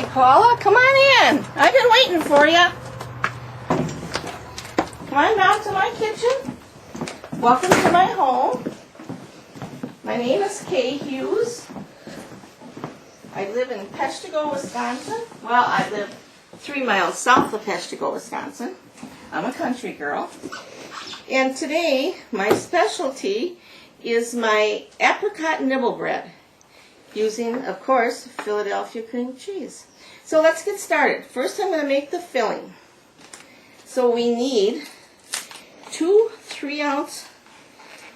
Hi, Paula. Come on in. I've been waiting for you. Come on down to my kitchen. Welcome to my home. My name is Kaye Hughes. I live in Peshtigo, Wisconsin. Well, I live 3 miles south of Peshtigo, Wisconsin. I'm a country girl. And today, my specialty is my Apricot Nibble Bread, using, of course, Philadelphia cream cheese. So let's get started. First, I'm going to make the filling. So we need 2 3-ounce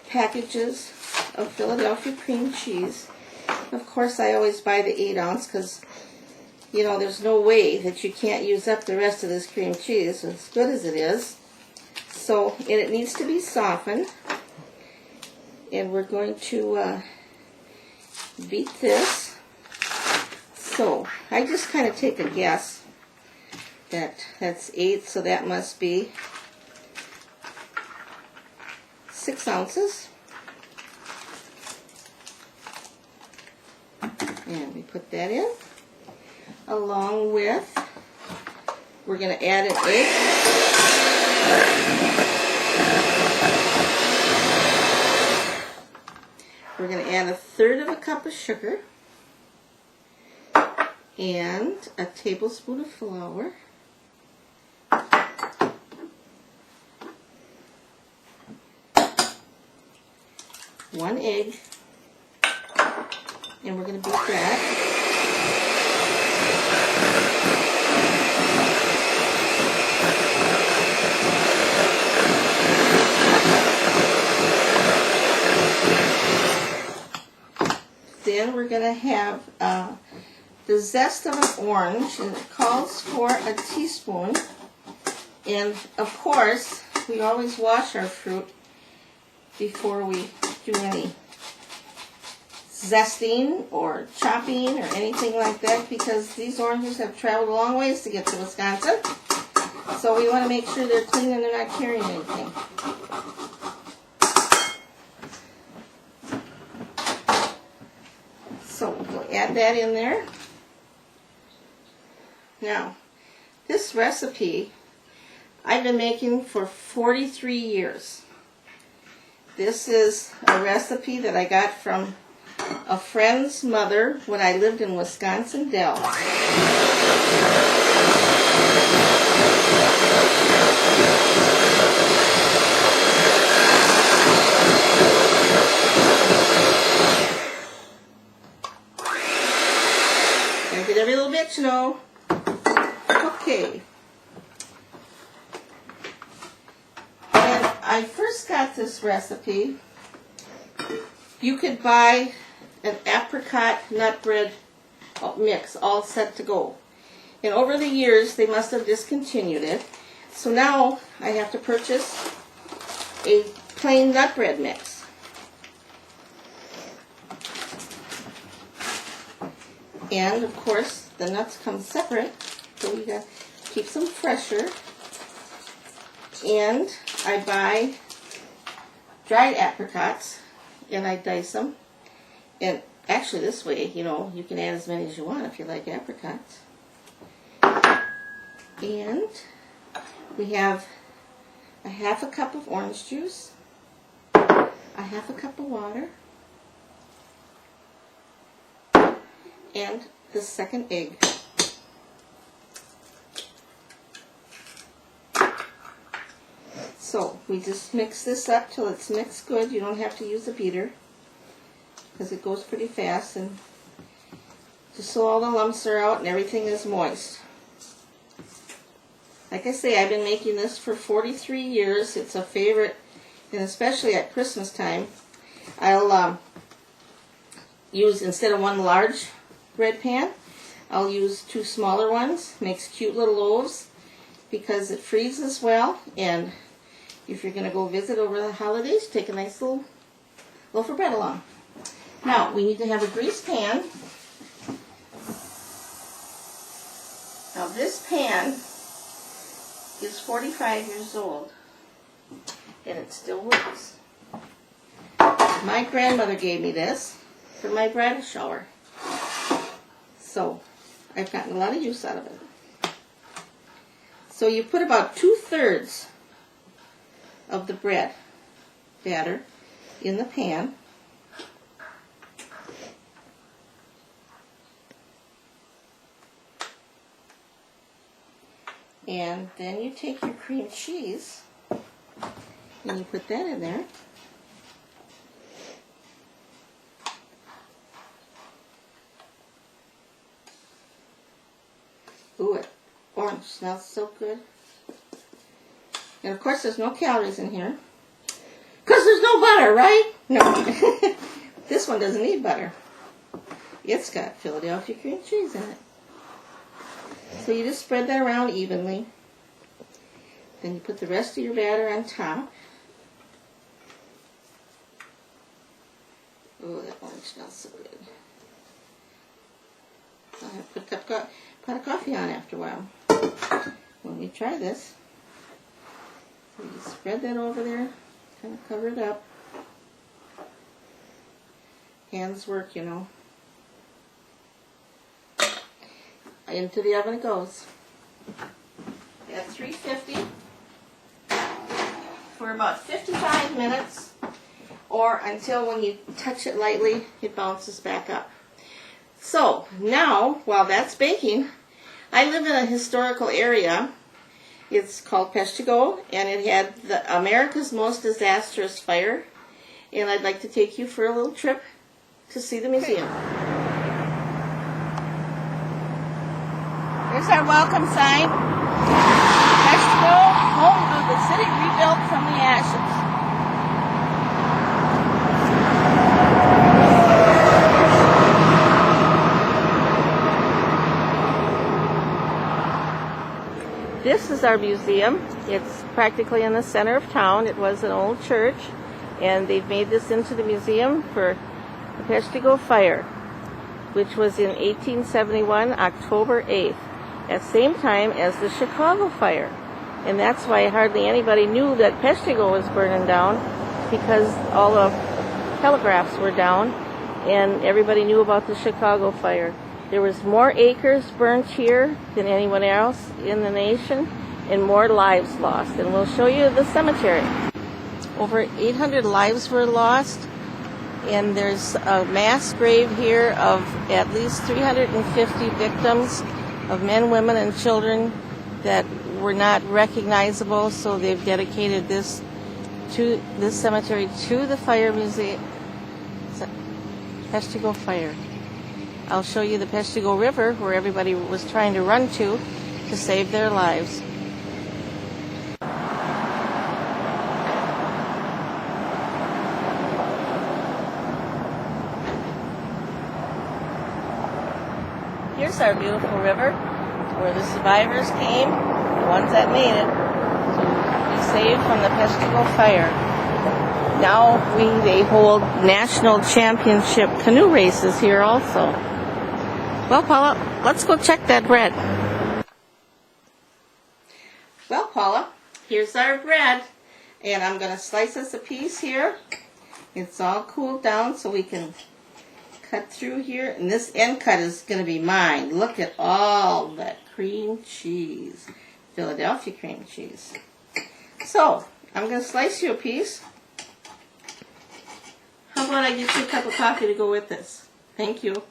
packages of Philadelphia cream cheese. Of course, I always buy the 8-ounce because, you know, there's no way that you can't use up the rest of this cream cheese, as good as it is. So, and it needs to be softened. And we're going to beat this. So, I just kind of take a guess that that's 8, so that must be 6 ounces. And we put that in, along with, we're going to add an egg. We're going to add 1/3 cup of sugar and a tablespoon of flour. One egg. And we're going to beat that. Then we're going to have the zest of an orange, and it calls for a teaspoon. And of course, we always wash our fruit before we do any zesting or chopping or anything like that, because these oranges have traveled a long ways to get to Wisconsin. So we want to make sure they're clean and they're not carrying anything. So we'll add that in there. Now, this recipe I've been making for 43 years. This is a recipe that I got from a friend's mother when I lived in Wisconsin Dells. Gotta get every little bit, you know. Okay. And I first got this recipe. You could buy an apricot nut bread mix all set to go. And over the years, they must have discontinued it. So now I have to purchase a plain nut bread mix. And of course, the nuts come separate, so you gotta keep them fresher. And I buy dried apricots, and I dice them. And actually this way, you know, you can add as many as you want if you like apricots. And we have a 1/2 cup of orange juice, a 1/2 cup of water, and the second egg. So we just mix this up till it's mixed good. You don't have to use a beater, because it goes pretty fast, and just so all the lumps are out and everything is moist. Like I say, I've been making this for 43 years. It's a favorite, and especially at Christmas time, I'll use, instead of one large bread pan, I'll use 2 smaller ones. Makes cute little loaves because it freezes well, and if you're going to go visit over the holidays, take a nice little loaf of bread along. Now, we need to have a greased pan. Now, this pan is 45 years old, and it still works. My grandmother gave me this for my bridal shower. So, I've gotten a lot of use out of it. So you put about 2/3 of the bread batter in the pan. And then you take your cream cheese and you put that in there. Ooh, it orange smells so good. And of course there's no calories in here. Because there's no butter, right? No. This one doesn't need butter. It's got Philadelphia cream cheese in it. So you just spread that around evenly. Then you put the rest of your batter on top. Oh, that orange smells so good. I'll have to put a pot of coffee on after a while. When we try this, so you spread that over there, kind of cover it up. Hands work, you know. Into the oven it goes. At 350 for about 55 minutes, or until when you touch it lightly, it bounces back up. So now, while that's baking, I live in a historical area. It's called Peshtigo, and it had America's most disastrous fire. And I'd like to take you for a little trip to see the museum. Here's our welcome sign. Peshtigo, home of the city rebuilt from the ashes. This is our museum. It's practically in the center of town. It was an old church, and they've made this into the museum for the Peshtigo fire, which was in 1871, October 8th. At the same time as the Chicago fire. And that's why hardly anybody knew that Peshtigo was burning down, because all the telegraphs were down and everybody knew about the Chicago fire. There was more acres burnt here than anyone else in the nation and more lives lost. And we'll show you the cemetery. Over 800 lives were lost, and there's a mass grave here of at least 350 victims of men, women, and children that were not recognizable, so they've dedicated this cemetery to the fire museum, Peshtigo fire. I'll show you the Peshtigo River, where everybody was trying to run to save their lives. Here's our beautiful river, where the survivors came, the ones that made it, to be saved from the Peshtigo fire. Now they hold national championship canoe races here also. Well, Paula, let's go check that bread. Well, Paula, here's our bread, and I'm going to slice us a piece here. It's all cooled down so we can cut through here, and this end cut is going to be mine. Look at all that cream cheese, Philadelphia cream cheese. So I'm going to slice you a piece. How about I get you a cup of coffee to go with this? Thank you.